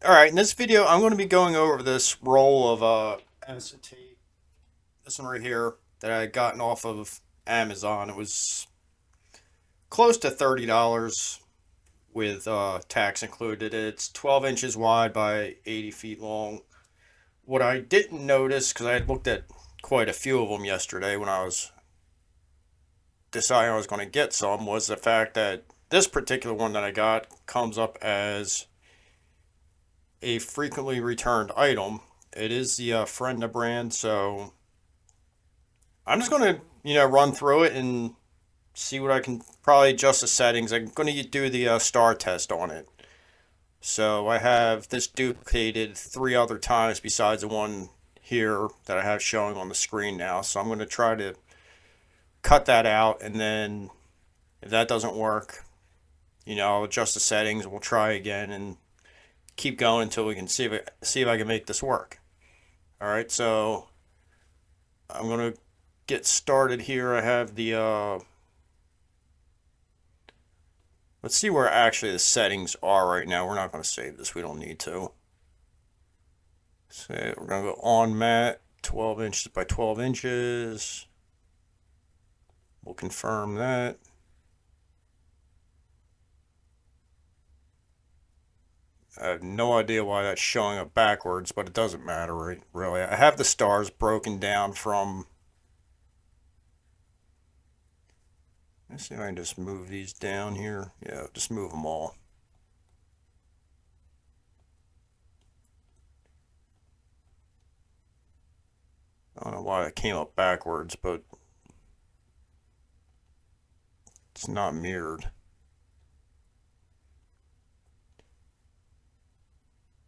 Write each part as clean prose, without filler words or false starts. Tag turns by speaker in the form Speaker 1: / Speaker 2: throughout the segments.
Speaker 1: Alright, in this video I'm going to be going over this roll of acetate, this one right here, that I had gotten off of Amazon. It was close to $30 with tax included. It's 12 inches wide by 80 feet long. What I didn't notice, because I had looked at quite a few of them yesterday when I was deciding I was going to get some, was the fact that this particular one that I got comes up as a frequently returned item. It is the Frienda brand, so I'm just going to, run through it and see what I can probably adjust the settings. I'm going to do the star test on it. So I have this duplicated 3 other times besides the one here that I have showing on the screen now. So I'm going to try to cut that out, and then if that doesn't work, I'll adjust the settings and we'll try again and keep going until we can see if I can make this work. All right, so I'm gonna get started here. I have the let's see where actually the settings are right now. We're not going to save this. We don't need to. So we're going to go on mat, 12 inches by 12 inches. We'll confirm that. I have no idea why that's showing up backwards, but it doesn't matter, right? Really. I have the stars broken down from... Let's see if I can just move these down here. Yeah, just move them all. I don't know why it came up backwards, but it's not mirrored.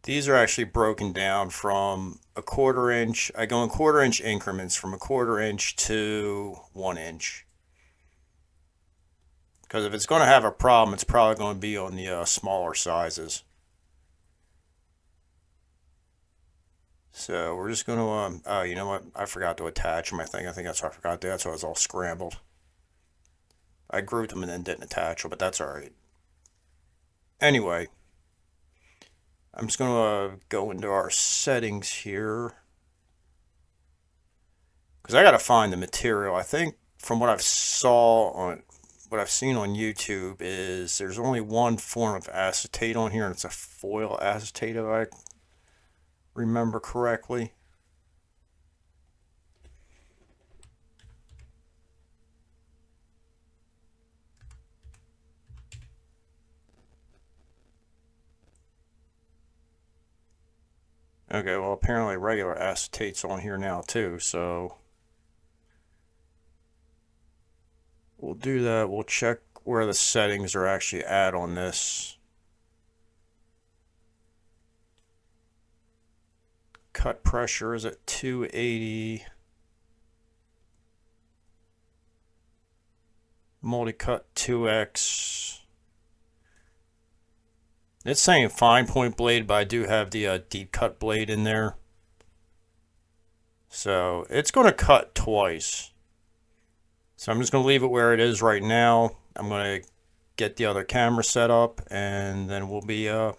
Speaker 1: These are actually broken down from a 1/4 inch. I go in 1/4 inch increments from a 1/4 inch to 1 inch. Because if it's going to have a problem, it's probably going to be on the smaller sizes. So we're just going to, oh, you know what? I forgot to attach them, I think. I think that's what I forgot to do. That's why I was all scrambled. I grouped them and then didn't attach them, but that's all right. Anyway, I'm just going to go into our settings here. Because I got to find the material. I think from what I've seen on YouTube is there's only one form of acetate on here, and it's a foil acetate, if I remember correctly. Okay, well apparently regular acetate's on here now too, so we'll do that. We'll check where the settings are actually at on this. Cut pressure is at 280. Multi-cut 2x. It's saying fine point blade, but I do have the deep cut blade in there. So it's going to cut twice. So I'm just going to leave it where it is right now. I'm going to get the other camera set up, and then we'll be, if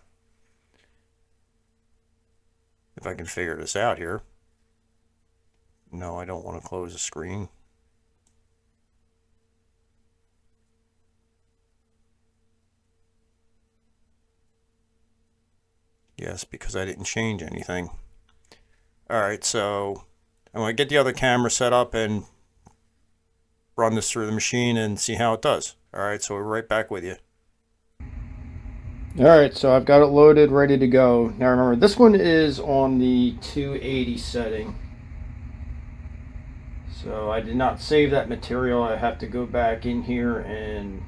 Speaker 1: I can figure this out here. No, I don't want to close the screen. Yes, because I didn't change anything. Alright, so I'm going to get the other camera set up and run this through the machine and see how it does. Alright, so we're right back with you. Alright, so I've got it loaded, ready to go. Now remember, this one is on the 280 setting. So I did not save that material. I have to go back in here and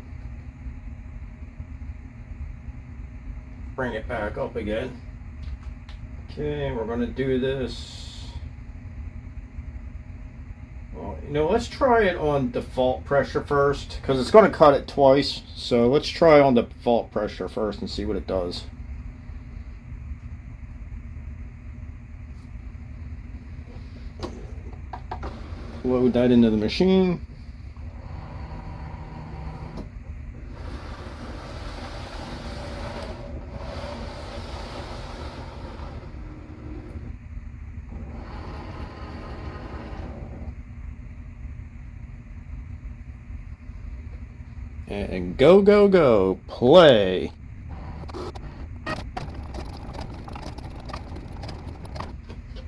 Speaker 1: bring it back up again. Okay, we're going to do this. Well, let's try it on default pressure first, because it's going to cut it twice. So let's try on default pressure first and see what it does. Load that into the machine. And go, go, go. Play.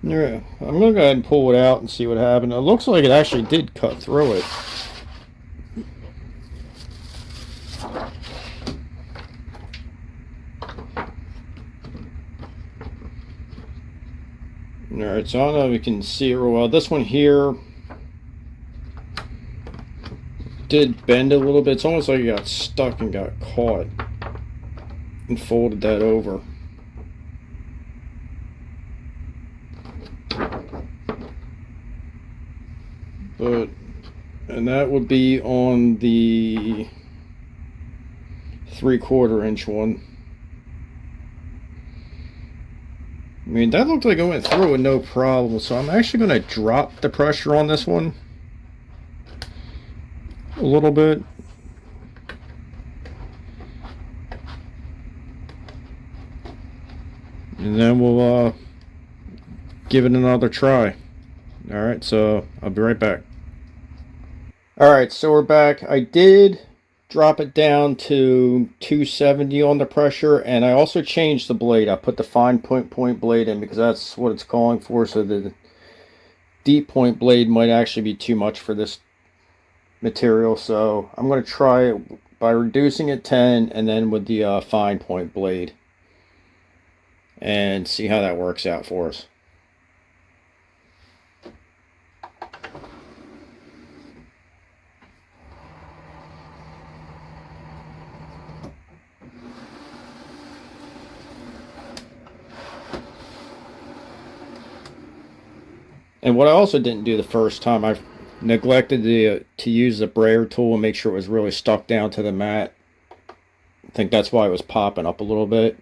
Speaker 1: Yeah, I'm going to go ahead and pull it out and see what happened. It looks like it actually did cut through it. Alright, so I don't know if you can see it real well. This one here did bend a little bit. It's almost like it got stuck and got caught and folded that over. And that would be on the 3/4 inch one. I mean, that looked like it went through with no problem, so I'm actually going to drop the pressure on this one a little bit. And then we'll give it another try. Alright, so I'll be right back. Alright, so we're back. I did drop it down to 270 on the pressure, and I also changed the blade. I put the fine point blade in because that's what it's calling for, so the deep point blade might actually be too much for this material. So I'm going to try it by reducing it 10 and then with the fine point blade and see how that works out for us. And what I also didn't do the first time, I neglected to use the brayer tool and make sure it was really stuck down to the mat. I think that's why it was popping up a little bit.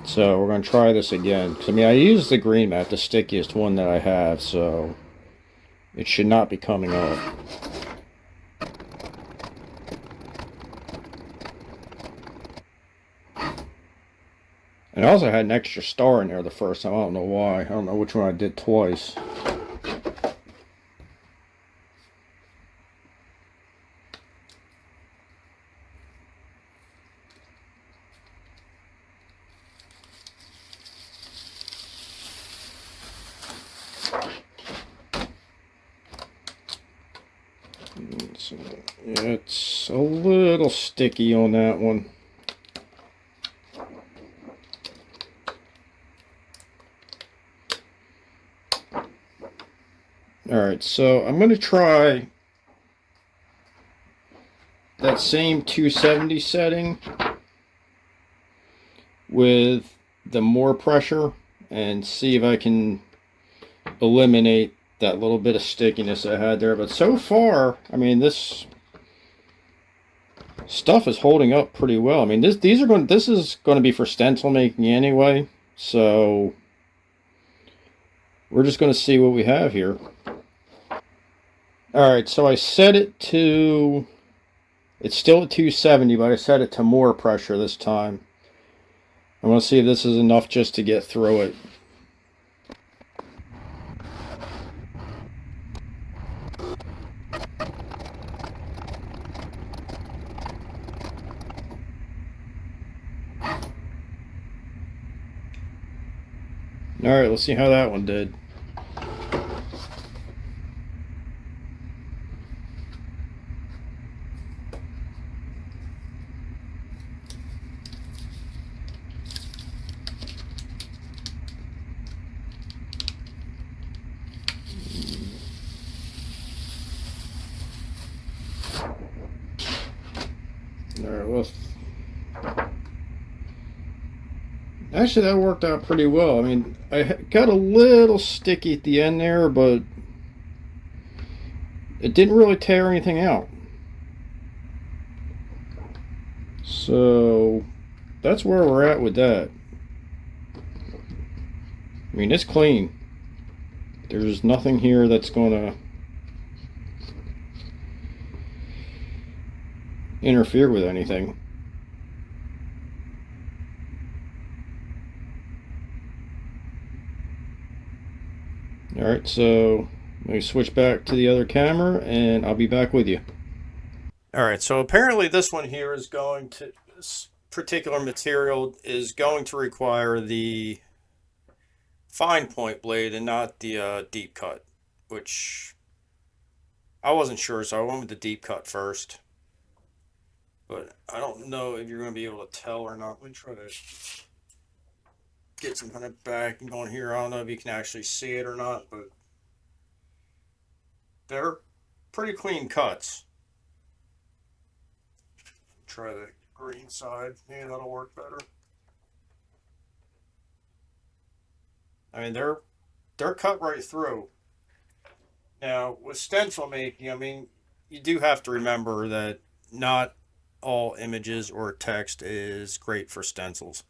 Speaker 1: So we're going to try this again. I mean, I used the green mat, the stickiest one that I have, so it should not be coming off. And I also had an extra star in there the first time. I don't know why. I don't know which one I did twice. So it's a little sticky on that one. Alright, so I'm going to try that same 270 setting with the more pressure and see if I can eliminate that little bit of stickiness I had there. But so far, I mean, this stuff is holding up pretty well. I mean, this is going to be for stencil making anyway, so we're just going to see what we have here. Alright, so I set it to, it's still at 270, but I set it to more pressure this time. I want to see if this is enough just to get through it. Alright, let's see how that one did. Alright, well, actually that worked out pretty well. I mean, I got a little sticky at the end there, but it didn't really tear anything out. So that's where we're at with that. I mean, it's clean. There's nothing here that's gonna interfere with anything. Alright, so let me switch back to the other camera and I'll be back with you. All right, so apparently this one here is going to, this particular material is going to require the fine point blade and not the deep cut, which I wasn't sure, so I went with the deep cut first. But I don't know if you're going to be able to tell or not. Let me try to get some kind of back and going here. I don't know if you can actually see it or not, but they're pretty clean cuts. Try the green side. Maybe that'll work better. I mean, they're cut right through. Now, with stencil making, I mean, you do have to remember that not all images or text is great for stencils.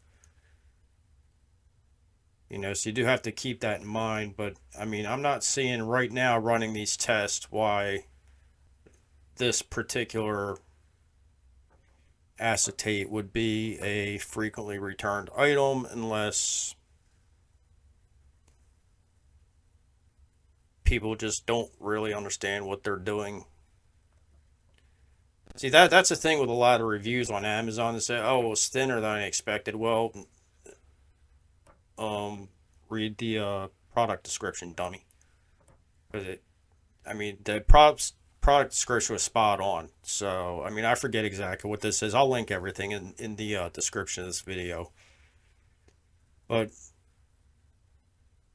Speaker 1: You know, so you do have to keep that in mind. But I mean, I'm not seeing right now running these tests why this particular acetate would be a frequently returned item unless people just don't really understand what they're doing. See, that's the thing with a lot of reviews on Amazon. They say, "Oh, it was thinner than I expected." Well, read the product description, dummy. Because I mean, the product description was spot on. So, I mean, I forget exactly what this is. I'll link everything in the description of this video. But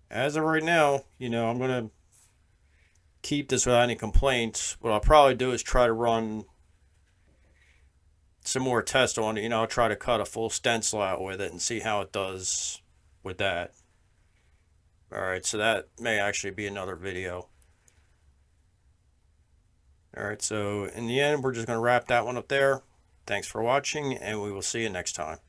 Speaker 1: as of right now, you know, I'm gonna keep this without any complaints. What I'll probably do is try to run some more tests on it. You know, I'll try to cut a full stencil out with it and see how it does with that. All right, so that may actually be another video. All right, so in the end, we're just going to wrap that one up there. Thanks for watching, and we will see you next time.